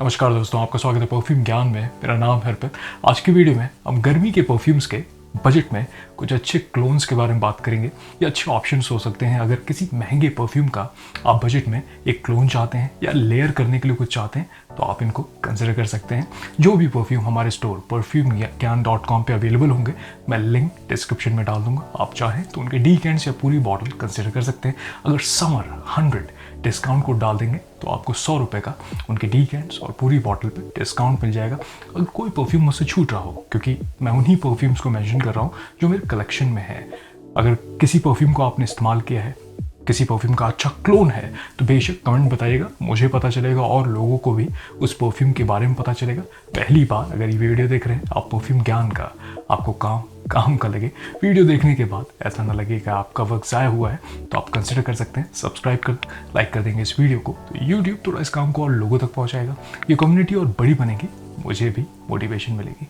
नमस्कार दोस्तों, आपका स्वागत है परफ्यूम ज्ञान में। मेरा नाम है अर्पित। आज की वीडियो में हम गर्मी के परफ्यूम्स के बजट में कुछ अच्छे क्लोन्स के बारे में बात करेंगे। ये अच्छे ऑप्शंस हो सकते हैं अगर किसी महंगे परफ्यूम का आप बजट में एक क्लोन चाहते हैं या लेयर करने के लिए कुछ चाहते हैं तो आप इनको कंसिडर कर सकते हैं। जो भी परफ्यूम हमारे स्टोर perfumegyan.com पे अवेलेबल होंगे, मैं लिंक डिस्क्रिप्शन में डाल दूंगा। आप चाहें तो उनके डीकेंड्स या पूरी बॉटल कंसिडर कर सकते हैं। अगर समर 100 डिस्काउंट कोड डाल देंगे तो आपको 100 रुपये का उनके डीकेंड्स और पूरी बॉटल पे डिस्काउंट मिल जाएगा। अगर कोई परफ्यूम मुझसे छूट रहा हो, क्योंकि मैं उन्हीं परफ्यूम्स को मेंशन कर रहा हूँ जो मेरे कलेक्शन में है, अगर किसी परफ्यूम को आपने इस्तेमाल किया है, किसी परफ्यूम का अच्छा क्लोन है, तो बेशक कमेंट बताइएगा, मुझे पता चलेगा और लोगों को भी उस परफ्यूम के बारे में पता चलेगा। पहली बार अगर ये वीडियो देख रहे हैं आप, परफ्यूम ज्ञान का आपको काम का लगे, वीडियो देखने के बाद ऐसा ना लगे कि आपका वक्त ज़ाया हुआ है, तो आप कंसिडर कर सकते हैं सब्सक्राइब कर लाइक कर देंगे इस वीडियो को, तो यूट्यूब थोड़ा इस काम को और लोगों तक पहुँचाएगा। ये कम्युनिटी और बड़ी बनेगी, मुझे भी मोटिवेशन मिलेगी।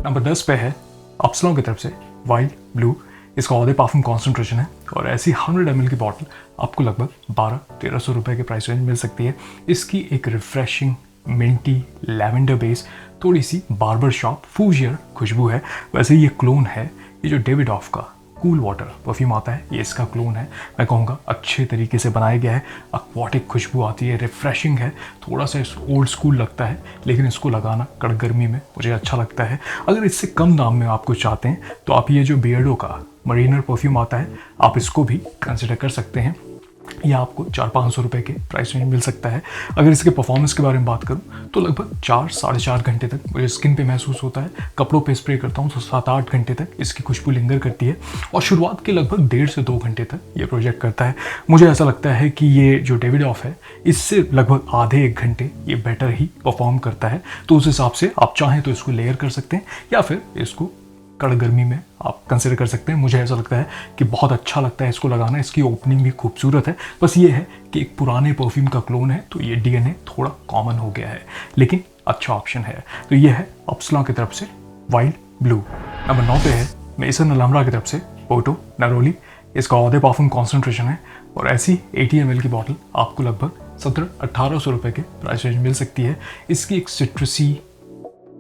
नंबर 10 पे है अपसलॉन की तरफ से वाइल्ड ब्लू। इसका ऑधे पार्फुम कॉन्सेंट्रेशन है और ऐसी 100 ml की बॉटल आपको लगभग 1200-1300 रुपये के प्राइस रेंज मिल सकती है। इसकी एक रिफ्रेशिंग मिंटी लैवेंडर बेस, थोड़ी सी बार्बर शॉप फूजियर खुशबू है। वैसे ये क्लोन है, ये जो डेविडॉफ का कूल वाटर परफ्यूम आता है, ये इसका क्लोन है। मैं कहूँगा अच्छे तरीके से बनाया गया है, एक्वाटिक खुशबू आती है, रिफ्रेशिंग है, थोड़ा सा ओल्ड स्कूल लगता है, लेकिन इसको लगाना कड़क गर्मी में मुझे अच्छा लगता है। अगर इससे कम दाम में आप कुछ चाहते हैं तो आप ये जो बियर्डो का मरीनर परफ्यूम आता है, आप इसको भी कंसिडर कर सकते हैं। यह आपको 400-500 रुपये के प्राइस रेंज मिल सकता है। अगर इसके परफॉर्मेंस के बारे में बात करूं तो लगभग 4-4.5 घंटे तक मुझे स्किन पे महसूस होता है। कपड़ों पे स्प्रे करता हूं तो 7-8 घंटे तक इसकी खुशबू लिंगर करती है और शुरुआत के लगभग 1.5 से 2 घंटे तक ये प्रोजेक्ट करता है। मुझे ऐसा लगता है कि ये जो डेविडॉफ है, इससे लगभग आधे 1 घंटे ये बेटर ही परफॉर्म करता है। तो उस हिसाब से आप चाहें तो इसको लेयर कर सकते हैं या फिर इसको कड़क गर्मी में आप कंसिडर कर सकते हैं। मुझे ऐसा लगता है कि बहुत अच्छा लगता है इसको लगाना, इसकी ओपनिंग भी खूबसूरत है। बस ये है कि एक पुराने परफ्यूम का क्लोन है तो ये डीएनए थोड़ा कॉमन हो गया है, लेकिन अच्छा ऑप्शन है। तो ये है अपसलॉन की तरफ से वाइल्ड ब्लू। नंबर 9 पे है मेसन अलहमरा की तरफ से पोर्टो नरोली। इसका ऑधे पार्फुम कॉन्सेंट्रेशन है और ऐसी 80 ml की बॉटल आपको लगभग 1700-1800 रुपये के प्राइस रेंज मिल सकती है। इसकी एक सिट्रसी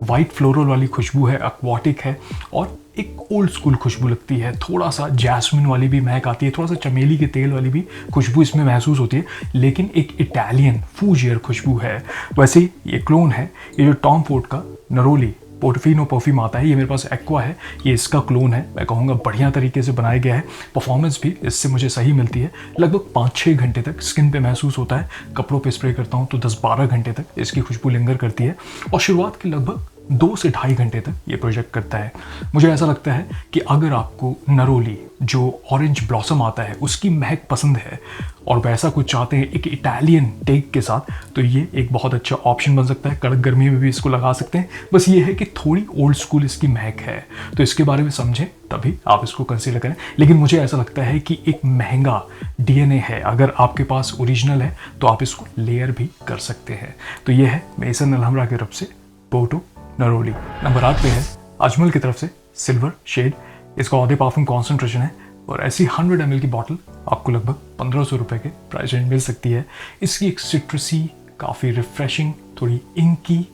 वाइट फ्लोरल वाली खुशबू है, एक्वाटिक है और एक ओल्ड स्कूल खुशबू लगती है। थोड़ा सा जैस्मिन वाली भी महक आती है, थोड़ा सा चमेली के तेल वाली भी खुशबू इसमें महसूस होती है, लेकिन एक इटालियन फूजियर खुशबू है। वैसे ही ये क्लोन है। ये जो टॉम फोर्ड का नरोली पोर्टोफिनो परफ्यूम आता है, ये मेरे पास एक्वा है, ये इसका क्लोन है। मैं कहूँगा बढ़िया तरीके से बनाया गया है, परफॉर्मेंस भी इससे मुझे सही मिलती है। लगभग 5-6 घंटे तक स्किन पे महसूस होता है। कपड़ों पे स्प्रे करता हूँ तो 10-12 घंटे तक इसकी खुशबू लिंगर करती है और शुरुआत के लगभग 2 से 2.5 घंटे तक ये प्रोजेक्ट करता है। मुझे ऐसा लगता है कि अगर आपको नरोली जो ऑरेंज ब्लॉसम आता है उसकी महक पसंद है और वैसा कुछ चाहते हैं एक इटालियन टेक के साथ, तो ये एक बहुत अच्छा ऑप्शन बन सकता है। कड़क गर्मी में भी इसको लगा सकते हैं। बस ये है कि थोड़ी ओल्ड स्कूल इसकी महक है, तो इसके बारे में समझें तभी आप इसको कंसीडर करें। लेकिन मुझे ऐसा लगता है कि एक महंगा डीएनए है, अगर आपके पास ओरिजिनल है तो आप इसको लेयर भी कर सकते हैं। तो ये है मेसन अलहमरा की तरफ से पोर्टो नरोली। नंबर 8 पे है अजमल की तरफ से सिल्वर शेड। इसका ऑधे पार्फुम कॉन्सेंट्रेशन है और ऐसी 100 ml की बॉटल आपको लगभग 1500 रुपये के प्राइस रेंज मिल सकती है। इसकी एक सिट्रसी, काफ़ी रिफ्रेशिंग, थोड़ी इंकी,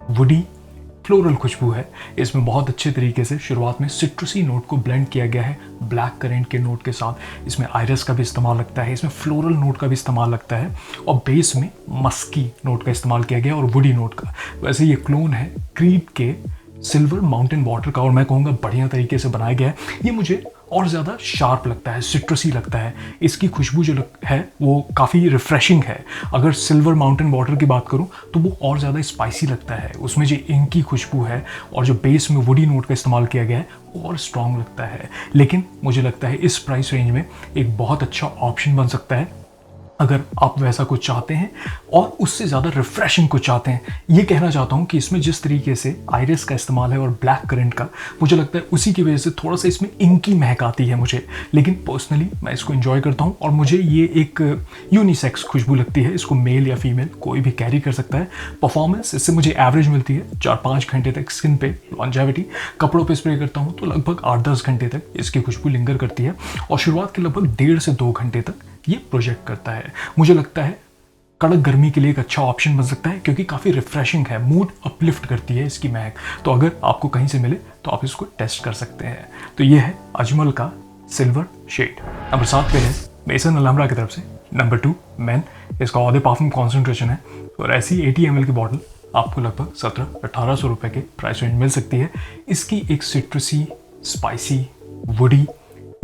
वुडी, फ्लोरल खुशबू है। इसमें बहुत अच्छे तरीके से शुरुआत में सिट्रसी नोट को ब्लेंड किया गया है ब्लैक करेंट के नोट के साथ। इसमें आयरस का भी इस्तेमाल लगता है, इसमें फ्लोरल नोट का भी इस्तेमाल लगता है और बेस में मस्की नोट का इस्तेमाल किया गया और वुडी नोट का। वैसे ये क्लोन है क्रीड के सिल्वर माउंटेन वाटर का और मैं कहूँगा बढ़िया तरीके से बनाया गया है। ये मुझे और ज़्यादा शार्प लगता है, सिट्रसी लगता है। इसकी खुशबू जो है वो काफ़ी रिफ्रेशिंग है। अगर सिल्वर माउंटेन वाटर की बात करूँ तो वो और ज़्यादा स्पाइसी लगता है। उसमें जो इंकी खुशबू है और जो बेस में वुडी नोट का इस्तेमाल किया गया है वो और स्ट्रॉन्ग लगता है। लेकिन मुझे लगता है इस प्राइस रेंज में एक बहुत अच्छा ऑप्शन बन सकता है अगर आप वैसा कुछ चाहते हैं और उससे ज़्यादा रिफ्रेशिंग कुछ चाहते हैं। ये कहना चाहता हूँ कि इसमें जिस तरीके से आयरिस का इस्तेमाल है और ब्लैक करंट का, मुझे लगता है उसी की वजह से थोड़ा सा इसमें इंकी महक आती है मुझे। लेकिन पर्सनली मैं इसको एंजॉय करता हूँ और मुझे ये एक यूनिसेक्स खुशबू लगती है। इसको मेल या फीमेल कोई भी कैरी कर सकता है। परफॉर्मेंस इससे मुझे एवरेज मिलती है, 4-5 घंटे तक स्किन पे लॉन्जेविटी। कपड़ों पे स्प्रे करता हूँ तो लगभग 8-10 घंटे तक इसकी खुशबू लिंगर करती है और शुरुआत के लगभग 1.5 से 2 घंटे तक ये प्रोजेक्ट करता है। मुझे लगता है कड़क गर्मी के लिए एक अच्छा ऑप्शन बन सकता है, क्योंकि काफ़ी रिफ्रेशिंग है, मूड अपलिफ्ट करती है इसकी महक। तो अगर आपको कहीं से मिले तो आप इसको टेस्ट कर सकते हैं। तो ये है अजमल का सिल्वर शेड। नंबर 7 पे है मेसन अलहमरा की तरफ से नंबर 2 मैन। इसका ऑधे पार्फम कॉन्सेंट्रेशन है और ऐसी 80 ml की बॉटल आपको लगभग 1700-1800 रुपये के प्राइस रेंज मिल सकती है। इसकी एक सिट्रसी, स्पाइसी, वुडी,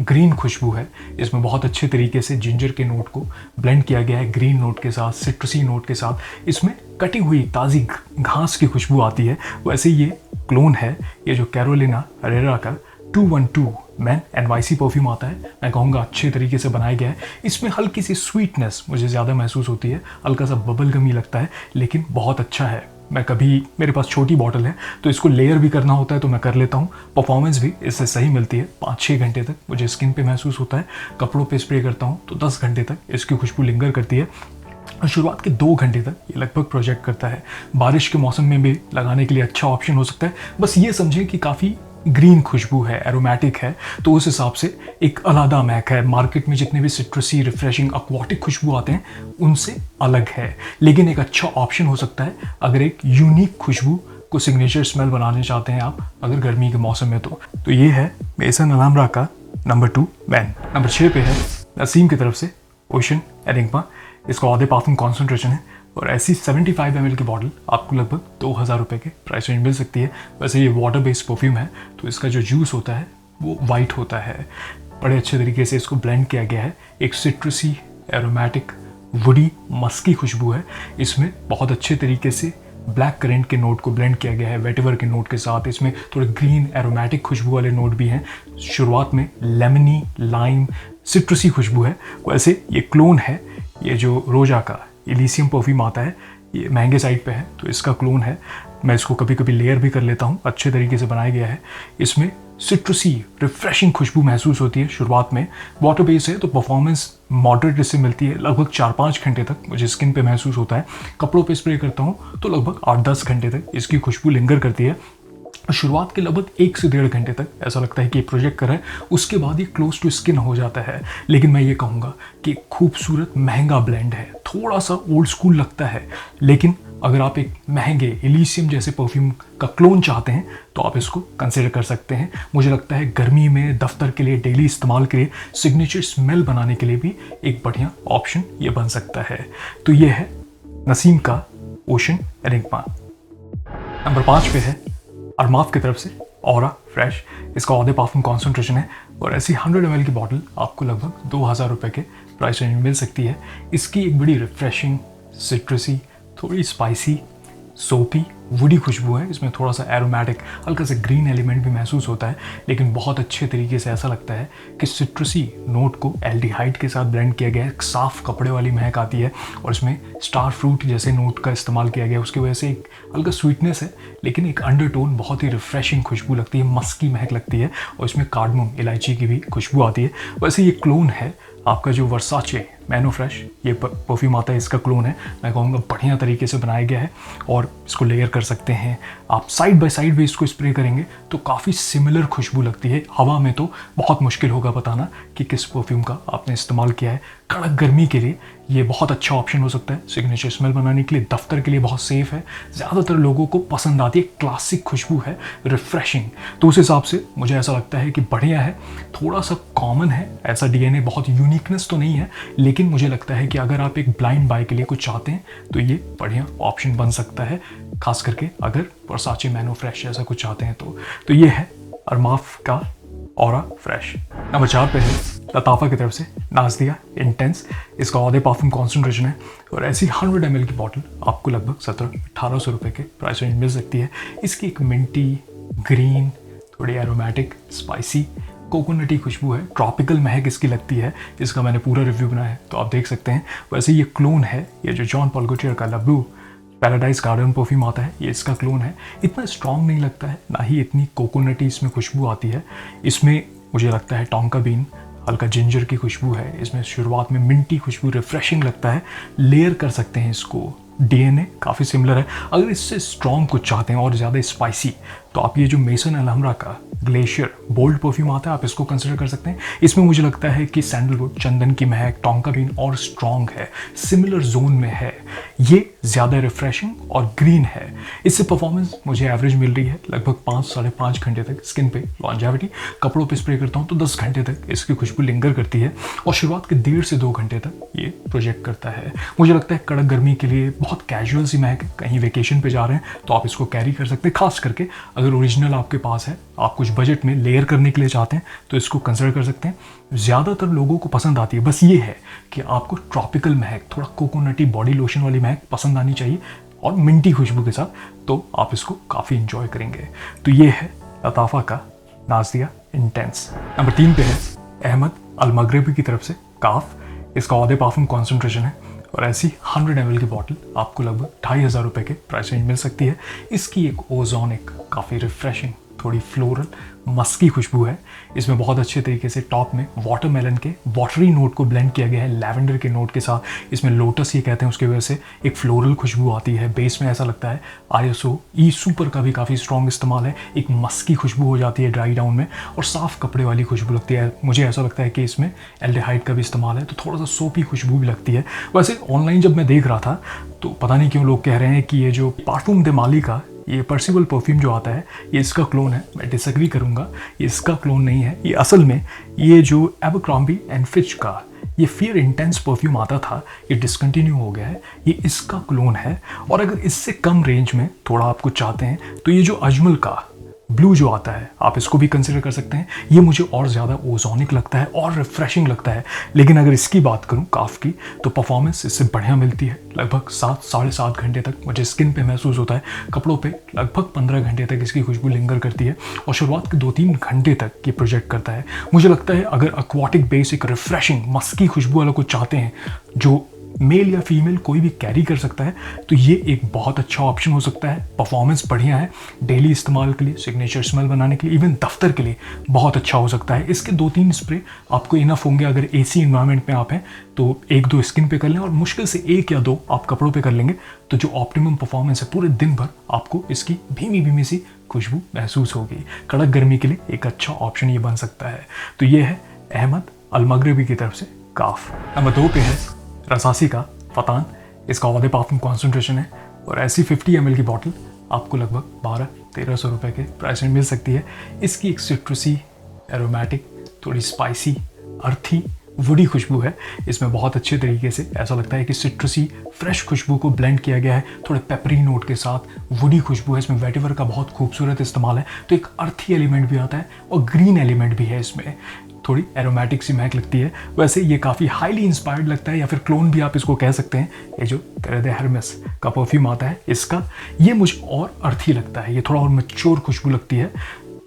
ग्रीन खुशबू है। इसमें बहुत अच्छे तरीके से जिंजर के नोट को ब्लेंड किया गया है ग्रीन नोट के साथ, सिट्रसी नोट के साथ। इसमें कटी हुई ताज़ी घास की खुशबू आती है। वैसे ये क्लोन है, ये जो कैरोलिना हरेरा का 212 मैन NYC परफ्यूम आता है, मैं कहूँगा अच्छे तरीके से बनाया गया है। इसमें हल्की सी स्वीटनेस मुझे ज़्यादा महसूस होती है, हल्का सा बबल गमी लगता है, लेकिन बहुत अच्छा है। मैं कभी, मेरे पास छोटी बॉटल है तो इसको लेयर भी करना होता है तो मैं कर लेता हूँ। परफॉर्मेंस भी इससे सही मिलती है। 5-6 घंटे तक मुझे स्किन पे महसूस होता है। कपड़ों पे स्प्रे करता हूँ तो 10 घंटे तक इसकी खुशबू लिंगर करती है और शुरुआत के 2 घंटे तक ये लगभग प्रोजेक्ट करता है। बारिश के मौसम में भी लगाने के लिए अच्छा ऑप्शन हो सकता है। बस ये समझें कि काफ़ी ग्रीन खुशबू है, एरोमेटिक है, तो उस हिसाब से एक अलग महक है। मार्केट में जितने भी सिट्रसी, रिफ्रेशिंग, एक्वाटिक खुशबू आते हैं उनसे अलग है, लेकिन एक अच्छा ऑप्शन हो सकता है अगर एक यूनिक खुशबू को सिग्नेचर स्मेल बनाने चाहते हैं आप, अगर गर्मी के मौसम में। तो ये है मेसन अलहमरा का नंबर 2 मैन। नंबर 6 पे है नसीम की तरफ से ओशन एनिग्मा। इसका ऑधे पार्फम कॉन्सेंट्रेशन है और ऐसी 75 ml की बॉटल आपको लगभग 2000 रुपये के प्राइस रेंज मिल सकती है। वैसे ये वाटर बेस्ड परफ्यूम है तो इसका जो जूस होता है वो वाइट होता है। बड़े अच्छे तरीके से इसको ब्लेंड किया गया है। एक सिट्रसी, एरोमेटिक, वुडी, मस्की खुशबू है। इसमें बहुत अच्छे तरीके से ब्लैक करेंट के नोट को ब्लेंड किया गया है वेटिवर के नोट के साथ। इसमें थोड़े ग्रीन एरोमेटिक खुशबू वाले नोट भी हैं। शुरुआत में लेमनी, लाइम, सिट्रसी खुशबू है। वैसे ये क्लोन है, ये जो रोजा का इलीसियम परफ्यूम आता है ये महंगे साइड पे है तो इसका क्लोन है। मैं इसको कभी कभी लेयर भी कर लेता हूँ, अच्छे तरीके से बनाया गया है। इसमें सिट्रसी, रिफ्रेशिंग खुशबू महसूस होती है शुरुआत में। वाटर बेस है तो परफॉर्मेंस मॉडरेट इससे मिलती है। लगभग 4-5 घंटे तक मुझे स्किन पे महसूस होता है। कपड़ों पे स्प्रे करता हूँ तो लगभग 8-10 घंटे तक इसकी खुशबू लिंगर करती है। शुरुआत के लगभग 1 से 1.5 घंटे तक ऐसा लगता है कि ये प्रोजेक्ट कर रहा है, उसके बाद ये क्लोज टू स्किन हो जाता है। लेकिन मैं ये कहूँगा कि खूबसूरत महंगा ब्लेंड है, थोड़ा सा ओल्ड स्कूल लगता है, लेकिन अगर आप एक महंगे इलीसियम जैसे परफ्यूम का क्लोन चाहते हैं तो आप इसको कंसिडर कर सकते हैं। मुझे लगता है गर्मी में, दफ्तर के लिए, डेली इस्तेमाल के लिए, सिग्नेचर स्मेल बनाने के लिए भी एक बढ़िया ऑप्शन ये बन सकता है। तो ये है नसीम का ओशन एनिग्मा। नंबर 5 पे है अरमाफ की तरफ से ऑरा फ्रेश। इसका ऑधे पार्फम कॉन्सेंट्रेशन है और ऐसी 100 ml की बॉटल आपको लगभग 2000 रुपये के प्राइस रेंज में मिल सकती है। इसकी एक बड़ी रिफ्रेशिंग, सिट्रसी, थोड़ी स्पाइसी, सोपी, वुडी खुशबू है। इसमें थोड़ा सा एरोमेटिक, हल्का सा ग्रीन एलिमेंट भी महसूस होता है, लेकिन बहुत अच्छे तरीके से ऐसा लगता है कि सिट्रसी नोट को एल्डिहाइड के साथ ब्लेंड किया गया है। एक साफ कपड़े वाली महक आती है और इसमें स्टार फ्रूट जैसे नोट का इस्तेमाल किया गया है। उसकी वजह से एक हल्का स्वीटनेस है, लेकिन एक अंडरटोन, बहुत ही रिफ्रेशिंग खुशबू लगती है, मस्की महक लगती है और इसमें कार्डमम, इलायची की भी खुशबू आती है। वैसे ये क्लोन है आपका जो वर्साचे मैनो फ्रेश, ये परफ्यूम आता है, इसका क्लोन है। मैं कहूँगा बढ़िया तरीके से बनाया गया है और इसको लेयर कर सकते हैं आप। साइड बाय साइड भी इसको स्प्रे करेंगे तो काफ़ी सिमिलर खुशबू लगती है। हवा में तो बहुत मुश्किल होगा बताना कि किस परफ्यूम का आपने इस्तेमाल किया है। कड़क गर्मी के लिए ये बहुत अच्छा ऑप्शन हो सकता है। सिग्नेचर स्मेल बनाने के लिए, दफ्तर के लिए बहुत सेफ है। ज़्यादातर लोगों को पसंद आती है, क्लासिक खुशबू है, रिफ्रेशिंग। तो उस हिसाब से मुझे ऐसा लगता है कि बढ़िया है। थोड़ा सा कॉमन है, ऐसा डीएनए बहुत यूनिकनेस तो नहीं है, लेकिन मुझे लगता है कि अगर आप एक ब्लाइंड बाय के लिए कुछ चाहते हैं तो ये बढ़िया ऑप्शन बन सकता है, खास करके अगर वर्साचे मैनो फ्रेश ऐसा कुछ चाहते हैं तो ये है अरमाफ का ऑरा फ्रेश। नंबर 4 पे है लताफ़ा की तरफ से नाज़दिया इंटेंस। इसका ऑधे पार्फम कॉन्सेंट्रेशन है और ऐसी 100 ml की बॉटल आपको लगभग 1700-1800 रुपये के प्राइस रेंज मिल सकती है। इसकी एक मिंटी, ग्रीन, थोड़ी एरोमेटिक, स्पाइसी, कोकोनटी खुशबू है। ट्रॉपिकल महक इसकी लगती है। इसका मैंने पूरा रिव्यू बनाया है तो आप देख सकते हैं। वैसे ये क्लोन है, ये जो जॉन पॉल गॉटियर का लब्लू पैराडाइज गार्डन परफ्यूम आता है, ये इसका क्लोन है। इतना स्ट्रॉन्ग नहीं लगता है, ना ही इतनी कोकोनटी इसमें खुशबू आती है। इसमें मुझे लगता है टोंका बीन, हल्का जिंजर की खुशबू है। इसमें शुरुआत में मिंटी खुशबू, रिफ्रेशिंग लगता है। लेयर कर सकते हैं इसको। डीएनए काफ़ी सिमिलर है। अगर इससे स्ट्रॉन्ग कुछ चाहते हैं और ज़्यादा स्पाइसी तो आप ये जो मेसन अलहमरा का ग्लेशियर बोल्ड परफ्यूम आता है, आप इसको कंसिडर कर सकते हैं। इसमें मुझे लगता है कि सैंडलवुड, चंदन की महक, टोंका बीन और स्ट्रॉन्ग है, सिमिलर जोन में है। ये ज़्यादा रिफ्रेशिंग और ग्रीन है। इससे परफॉर्मेंस मुझे एवरेज मिल रही है, लगभग 5-5.5 घंटे तक स्किन पे लॉन्जेविटी। कपड़ों पे स्प्रे करता हूँ तो 10 घंटे तक इसकी खुशबू लिंगर करती है और शुरुआत के 1.5 से 2 घंटे तक ये प्रोजेक्ट करता है। मुझे लगता है कड़क गर्मी के लिए बहुत कैजुअल सी महक है, कहीं वेकेशन पे जा रहे हैं तो आप इसको कैरी कर सकते हैं। खास करके अगर ओरिजिनल आपके पास है, आप कुछ बजट में लेयर करने के लिए चाहते हैं तो इसको कंसिडर कर सकते हैं। ज़्यादातर लोगों को पसंद आती है, बस ये है कि आपको ट्रॉपिकल महक, थोड़ा कोकोनटी बॉडी लोशन वाली महक पसंद आनी चाहिए और मिंटी खुशबू के साथ, तो आप इसको काफ़ी इंजॉय करेंगे। तो ये है लताफ़ा का नाज़िया इंटेंस। नंबर 3 पे है अहमद अल-मगरिबी की तरफ से काफ। इसका औदे पार्फुम कॉन्सेंट्रेशन है और ऐसी 100 ml की बॉटल आपको लगभग 2,500 रुपये के प्राइस रेंज मिल सकती है। इसकी एक ओजोनिक, काफ़ी रिफ्रेशिंग, थोड़ी फ्लोरल मस्की खुशबू है। इसमें बहुत अच्छे तरीके से टॉप में वाटरमेलन के वाटरी नोट को ब्लेंड किया गया है लैवेंडर के नोट के साथ। इसमें लोटस ये कहते हैं, उसकी वजह से एक फ्लोरल खुशबू आती है। बेस में ऐसा लगता है ISO ई सुपर का भी काफ़ी स्ट्रॉन्ग इस्तेमाल है। एक मस्की खुशबू हो जाती है ड्राई डाउन में और साफ़ कपड़े वाली खुशबू लगती है। मुझे ऐसा लगता है कि इसमें एल्डिहाइड का भी इस्तेमाल है तो थोड़ा सा सोपी खुशबू भी लगती है। वैसे ऑनलाइन जब मैं देख रहा था तो पता नहीं क्यों लोग कह रहे हैं कि ये जो पार्फूम दे माली का ये पर्सिबल परफ्यूम जो आता है ये इसका क्लोन है। मैं डिसएग्री करूँगा, ये इसका क्लोन नहीं है। ये असल में ये जो एबरक्रॉम्बी एंड फिच का ये फियर इंटेंस परफ्यूम आता था, ये डिसकंटिन्यू हो गया है, ये इसका क्लोन है। और अगर इससे कम रेंज में थोड़ा आप कुछ चाहते हैं तो ये जो अजमल का ब्लू जो आता है आप इसको भी कंसिडर कर सकते हैं। ये मुझे और ज़्यादा ओजोनिक लगता है और रिफ्रेशिंग लगता है। लेकिन अगर इसकी बात करूँ काफ की, तो परफॉर्मेंस इससे बढ़िया मिलती है। लगभग 7-7.5 घंटे तक मुझे स्किन पे महसूस होता है। कपड़ों पे लगभग 15 घंटे तक इसकी खुशबू लिंगर करती है और शुरुआत के 2-3 घंटे तक ये प्रोजेक्ट करता है। मुझे लगता है अगर एक्वाटिक बेसिक रिफ्रेशिंग मस्की खुशबू वाला कुछ चाहते हैं जो मेल या फीमेल कोई भी कैरी कर सकता है तो ये एक बहुत अच्छा ऑप्शन हो सकता है। परफॉर्मेंस बढ़िया है, डेली इस्तेमाल के लिए, सिग्नेचर स्मेल बनाने के लिए, इवन दफ्तर के लिए बहुत अच्छा हो सकता है। इसके 2-3 स्प्रे आपको इनफ होंगे। अगर AC इन्वायरमेंट में आप हैं तो 1-2 स्किन पे कर लें और मुश्किल से 1 या 2 आप कपड़ों पे कर लेंगे तो जो ऑप्टिमम परफॉर्मेंस है पूरे दिन भर आपको इसकी भीमी भीमी सी खुशबू महसूस होगी। कड़क गर्मी के लिए एक अच्छा ऑप्शन ये बन सकता है। तो ये है अहमद अल-मगरिबी की तरफ से काफ। नंबर 2 पे है रसासी का फतान। इसका औदे पार्फुम कॉन्सेंट्रेशन है और ऐसी 50 ml की बॉटल आपको लगभग 1200-1300 रुपये के प्राइस में मिल सकती है। इसकी एक सिट्रसी, एरोमेटिक, थोड़ी स्पाइसी, अर्थी, वुडी खुशबू है। इसमें बहुत अच्छे तरीके से ऐसा लगता है कि सिट्रसी फ्रेश खुशबू को ब्लेंड किया गया है, थोड़े पेपरी नोट के साथ वुडी खुशबू है। इसमें वेटिवर का बहुत खूबसूरत इस्तेमाल है तो एक अर्थी एलिमेंट भी आता है और ग्रीन एलिमेंट भी है। इसमें थोड़ी एरोमेटिक सी महक लगती है। वैसे ये काफ़ी हाईली इंस्पायर्ड लगता है या फिर क्लोन भी आप इसको कह सकते हैं। ये जो करे दे हर्मेस का परफ्यूम आता है इसका, ये मुझे और अर्थी लगता है। ये थोड़ा और मैच्योर खुशबू लगती है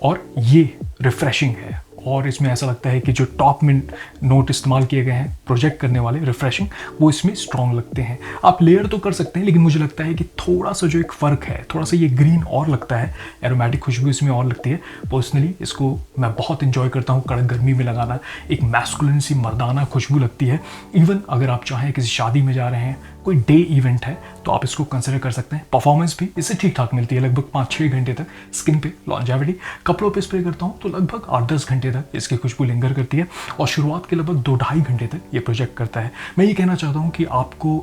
और ये रिफ्रेशिंग है। और इसमें ऐसा लगता है कि जो टॉप में नोट इस्तेमाल किए गए हैं प्रोजेक्ट करने वाले रिफ्रेशिंग, वो इसमें स्ट्रॉन्ग लगते हैं। आप लेयर तो कर सकते हैं लेकिन मुझे लगता है कि थोड़ा सा जो एक फ़र्क है, थोड़ा सा ये ग्रीन और लगता है, एरोमेटिक खुशबू इसमें और लगती है। पर्सनली इसको मैं बहुत इंजॉय करता हूँ कड़क गर्मी में लगाना। एक मैस्कुलिन सी मर्दाना खुशबू लगती है। इवन अगर आप चाहें किसी शादी में जा रहे हैं, कोई डे इवेंट है तो आप इसको कंसिडर कर सकते हैं। परफॉर्मेंस भी इससे ठीक ठाक मिलती है, लगभग 5-6 घंटे तक स्किन पे लॉन्जेविटी। कपड़ों पे स्प्रे करता हूँ तो लगभग 8-10 घंटे तक इसकी खुशबू लिंगर करती है और शुरुआत के लगभग 2-2.5 घंटे तक ये प्रोजेक्ट करता है। मैं ये कहना चाहता हूँ कि आपको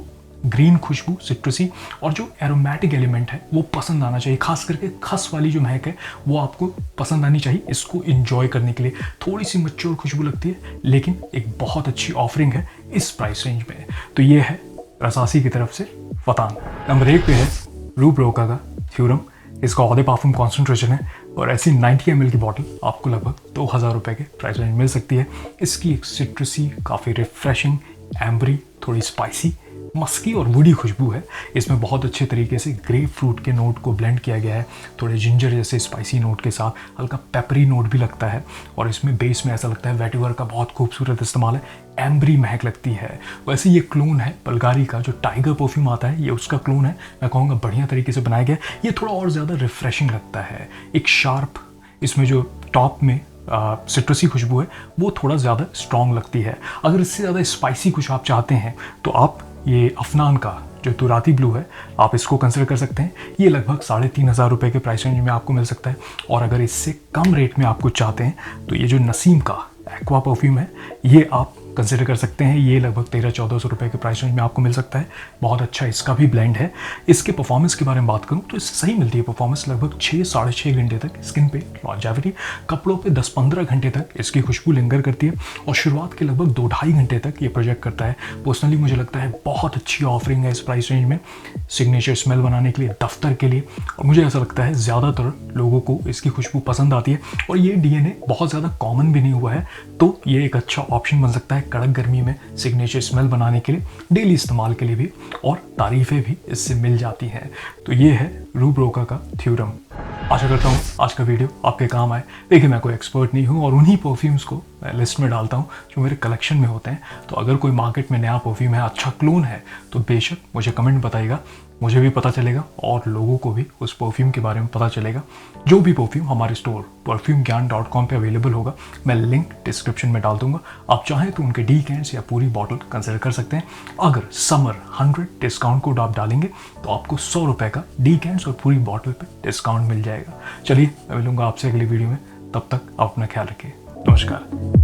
ग्रीन खुशबू, सिट्रसी और जो एरोमेटिक एलिमेंट है वो पसंद आना चाहिए। खास करके खस वाली जो महक है वो आपको पसंद आनी चाहिए इसको इंजॉय करने के लिए। थोड़ी सी मैच्योर खुशबू लगती है लेकिन एक बहुत अच्छी ऑफरिंग है इस प्राइस रेंज में। तो ये है रसासी की तरफ से फतान। नंबर 1 पे है रूप रोका का थ्यूरम। इसका औदे पार्फुम कॉन्सेंट्रेशन है और ऐसी 90 ml की बॉटल आपको लगभग 2000 रुपये के प्राइस रेंज मिल सकती है। इसकी एक सिट्रसी, काफ़ी रिफ्रेशिंग, एम्बरी, थोड़ी स्पाइसी, मस्की और वुडी खुशबू है। इसमें बहुत अच्छे तरीके से ग्रेप फ्रूट के नोट को ब्लेंड किया गया है, थोड़े जिंजर जैसे स्पाइसी नोट के साथ हल्का पेपरी नोट भी लगता है और इसमें बेस में ऐसा लगता है वेटिवर का बहुत खूबसूरत इस्तेमाल है, एम्बरी महक लगती है। वैसे ये क्लोन है बल्गारी का, जो टाइगर परफ्यूम आता है ये उसका क्लोन है। मैं कहूँगा बढ़िया तरीके से बनाया गया। ये थोड़ा और ज़्यादा रिफ्रेशिंग लगता है, एक शार्प, इसमें जो टॉप में सिट्रसी खुशबू है वो थोड़ा ज़्यादा स्ट्रॉन्ग लगती है। अगर इससे ज़्यादा स्पाइसी कुछ आप चाहते हैं तो आप ये अफनान का जो तुराती ब्लू है, आप इसको कंसिडर कर सकते हैं। ये लगभग 3,500 रुपये के प्राइस रेंज में आपको मिल सकता है। और अगर इससे कम रेट में आपको चाहते हैं तो ये जो नसीम का एक्वा परफ्यूम है, ये आप कंसिडर कर सकते हैं। ये लगभग 1300-1400 रुपये के प्राइस रेंज में आपको मिल सकता है। बहुत अच्छा इसका भी ब्लेंड है। इसके परफॉर्मेंस के बारे में बात करूँ तो इससे सही मिलती है परफॉर्मेंस, लगभग 6-6.5 घंटे तक स्किन पे लॉन्जेविटी, कपड़ों पे 10-15 घंटे तक इसकी खुशबू लिंगर करती है और शुरुआत के लगभग 2-2.5 घंटे तक ये प्रोजेक्ट करता है। पर्सनली मुझे लगता है बहुत अच्छी ऑफरिंग है इस प्राइस रेंज में, सिग्नेचर स्मेल बनाने के लिए, दफ्तर के लिए। और मुझे ऐसा लगता है ज़्यादातर लोगों को इसकी खुशबू पसंद आती है और ये DNA बहुत ज़्यादा कॉमन भी नहीं हुआ है, तो ये एक अच्छा ऑप्शन बन सकता है कड़क गर्मी में सिग्नेचर स्मेल बनाने के लिए, डेली इस्तेमाल के लिए भी, और तारीफ़ें भी इससे मिल जाती हैं। तो ये है रूब रोका का थ्योरम। आशा करता हूँ आज का वीडियो आपके काम आए। देखिए, मैं कोई एक्सपर्ट नहीं हूँ और उन्हीं परफ्यूम्स को मैं लिस्ट में डालता हूँ जो मेरे कलेक्शन में होते हैं। तो अगर कोई मार्केट में नया परफ्यूम है, अच्छा क्लोन है, तो बेशक मुझे कमेंट बताइएगा, मुझे भी पता चलेगा और लोगों को भी उस परफ्यूम के बारे में पता चलेगा। जो भी परफ्यूम हमारे स्टोर perfumegyan.com पे अवेलेबल होगा, मैं लिंक डिस्क्रिप्शन में डाल दूंगा। आप चाहें तो उनके डीकेंट्स या पूरी बॉटल कंसिडर कर सकते हैं। अगर समर 100 डिस्काउंट कोड आप डालेंगे तो आपको 100 रुपये का डीकेंट्स और पूरी बॉटल पे डिस्काउंट मिल जाएगा। चलिए, मैं मिलूंगा आपसे अगली वीडियो में, तब तक आप अपना ख्याल रखिए। नमस्कार।